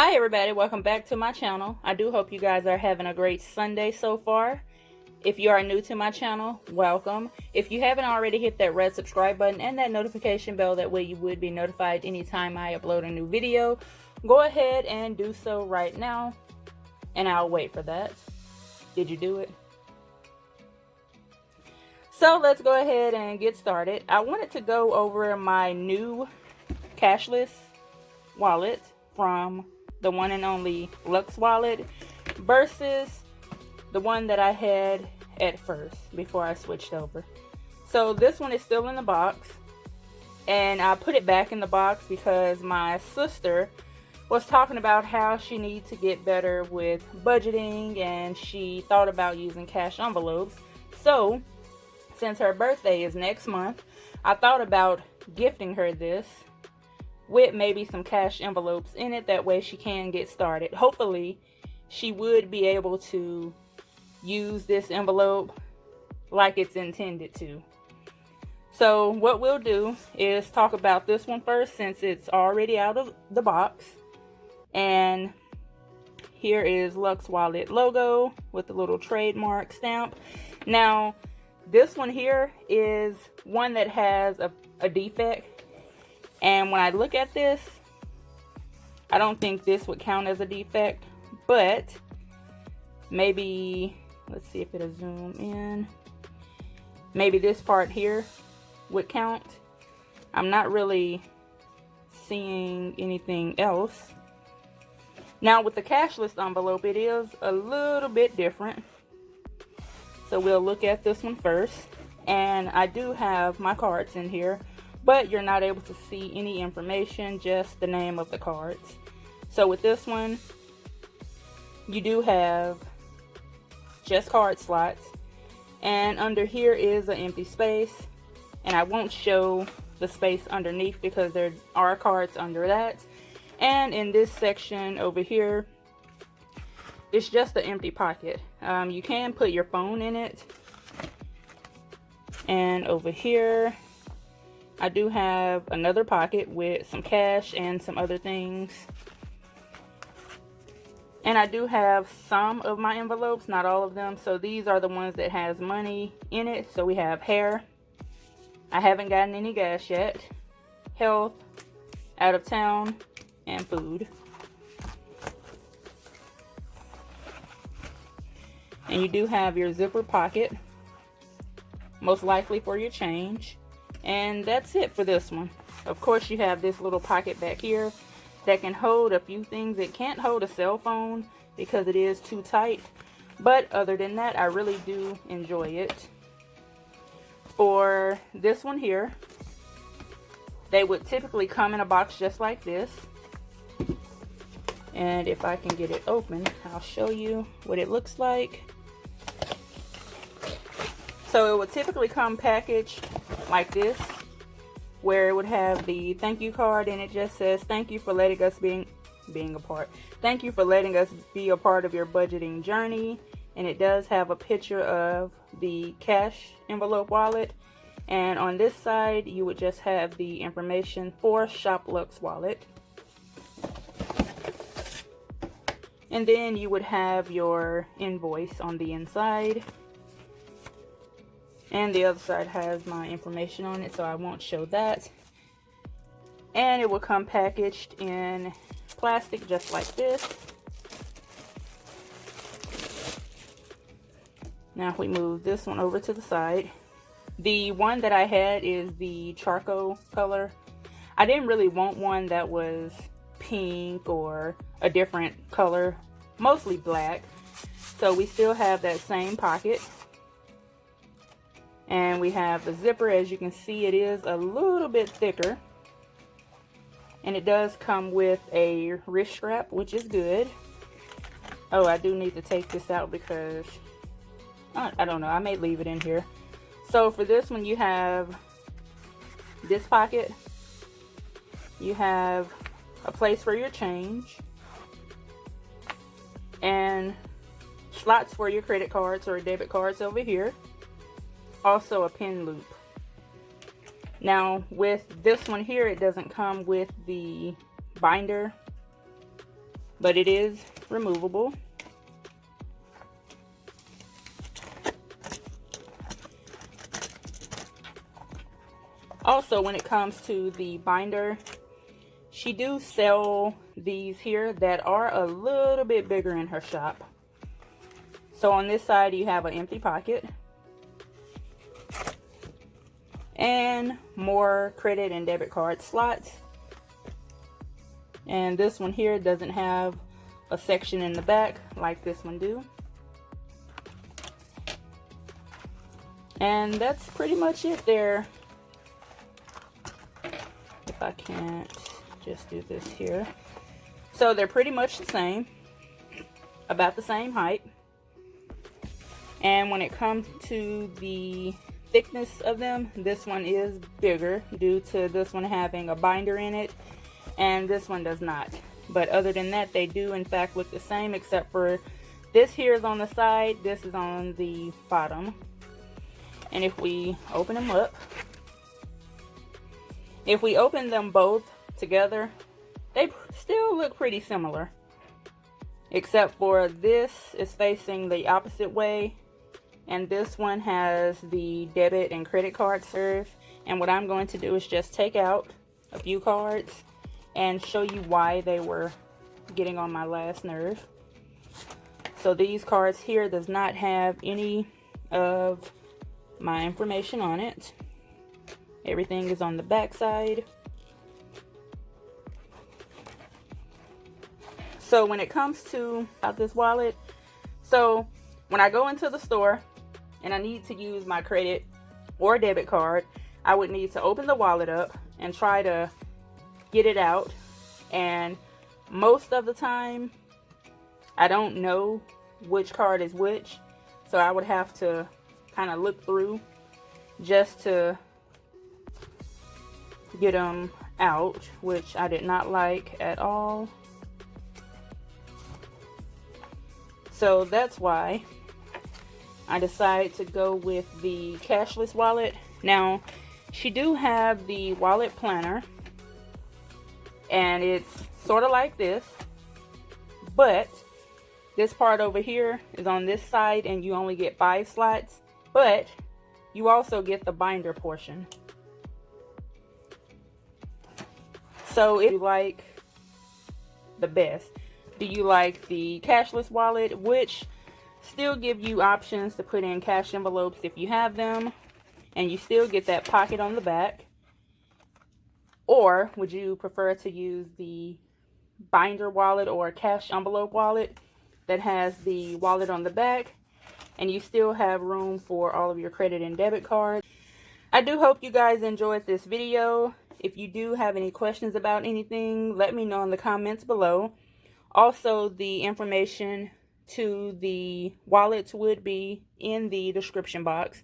Hi everybody, welcome back to my channel. I do hope you guys are having a great Sunday so far. If you are new to my channel, welcome. If you haven't already, hit that red subscribe button and that notification bell, that way you would be notified anytime I upload a new video. Go ahead and do so right now, and I'll wait for that. Did you do it? So let's go ahead and get started. I wanted to go over my new cashless wallet from the one and only LuxeWallet versus the one that I had at first before I switched over. So this one is still in the box, and I put it back in the box because my sister was talking about how she needs to get better with budgeting, and she thought about using cash envelopes. So since her birthday is next month, I thought about gifting her this with maybe some cash envelopes in it. That way she can get started. Hopefully she would be able to use this envelope like it's intended to. So what we'll do is talk about this one first, since it's already out of the box. And here is LuxeWallet logo with the little trademark stamp. Now this one here is one that has a defect, and when I look at this, I don't think this would count as a defect, but maybe, let's see if it'll zoom in, maybe this part here would count. I'm not really seeing anything else. Now with the cashless envelope, it is a little bit different. So we'll look at this one first, and I do have my cards in here, but you're not able to see any information, just the name of the cards. So with this one, you do have just card slots, and under here is an empty space, and I won't show the space underneath because there are cards under that. And in this section over here, it's just an empty pocket. You can put your phone in it. And over here, I do have another pocket with some cash and some other things. And I do have some of my envelopes, not all of them. So these are the ones that has money in it. So we have hair. I haven't gotten any gas yet. Health, out of town, and food. And you do have your zipper pocket, most likely for your change. And that's it for this one. Of course, you have this little pocket back here that can hold a few things. It can't hold a cell phone because it is too tight. But other than that, I really do enjoy it. For this one here, they would typically come in a box just like this. And if I can get it open, I'll show you what it looks like. So it would typically come packaged like this, where it would have the thank you card, and it just says, thank you for letting us thank you for letting us be a part of your budgeting journey. And it does have a picture of the cash envelope wallet, and on this side you would just have the information for Shop LuxeWallet. And then you would have your invoice on the inside. And the other side has my information on it, so I won't show that. And it will come packaged in plastic just like this. Now if we move this one over to the side. The one that I had is the charcoal color. I didn't really want one that was pink or a different color, mostly black. So we still have that same pocket. And we have the zipper. As you can see, it is a little bit thicker. And it does come with a wrist strap, which is good. Oh, I do need to take this out because, I don't know, I may leave it in here. So for this one, you have this pocket. You have a place for your change. And slots for your credit cards or debit cards over here. Also a pin loop. Now with this one here, it doesn't come with the binder but it is removable. Also, when it comes to the binder, she do sell these here that are a little bit bigger in her shop. So on this side you have an empty pocket and more credit and debit card slots. And this one here doesn't have a section in the back like this one do. And that's pretty much it there. If I can't just do this here. So they're pretty much the same, about the same height. And when it comes to the thickness of them, this one is bigger due to this one having a binder in it and this one does not. But other than that, they do in fact look the same, except for this here is on the side, this is on the bottom. And if we open them up, if we open them both together, they still look pretty similar, except for this is facing the opposite way and this one has the debit and credit card serve. And what I'm going to do is just take out a few cards and show you why they were getting on my last nerve. So these cards here does not have any of my information on it. Everything is on the back side. So when it comes to this wallet, so when I go into the store and I need to use my credit or debit card, I would need to open the wallet up and try to get it out. And most of the time, I don't know which card is which. So I would have to kind of look through just to get them out, which I did not like at all. So that's why I decided to go with the cashless wallet. Now, she do have the wallet planner, and it's sort of like this, but this part over here is on this side and you only get 5 slots, but you also get the binder portion. So if you like the best, do you like the cashless wallet, which still give you options to put in cash envelopes if you have them, and you still get that pocket on the back? Or would you prefer to use the binder wallet or cash envelope wallet that has the wallet on the back and you still have room for all of your credit and debit cards? I do hope you guys enjoyed this video. If you do have any questions about anything, let me know in the comments below. Also, the information to the wallets would be in the description box.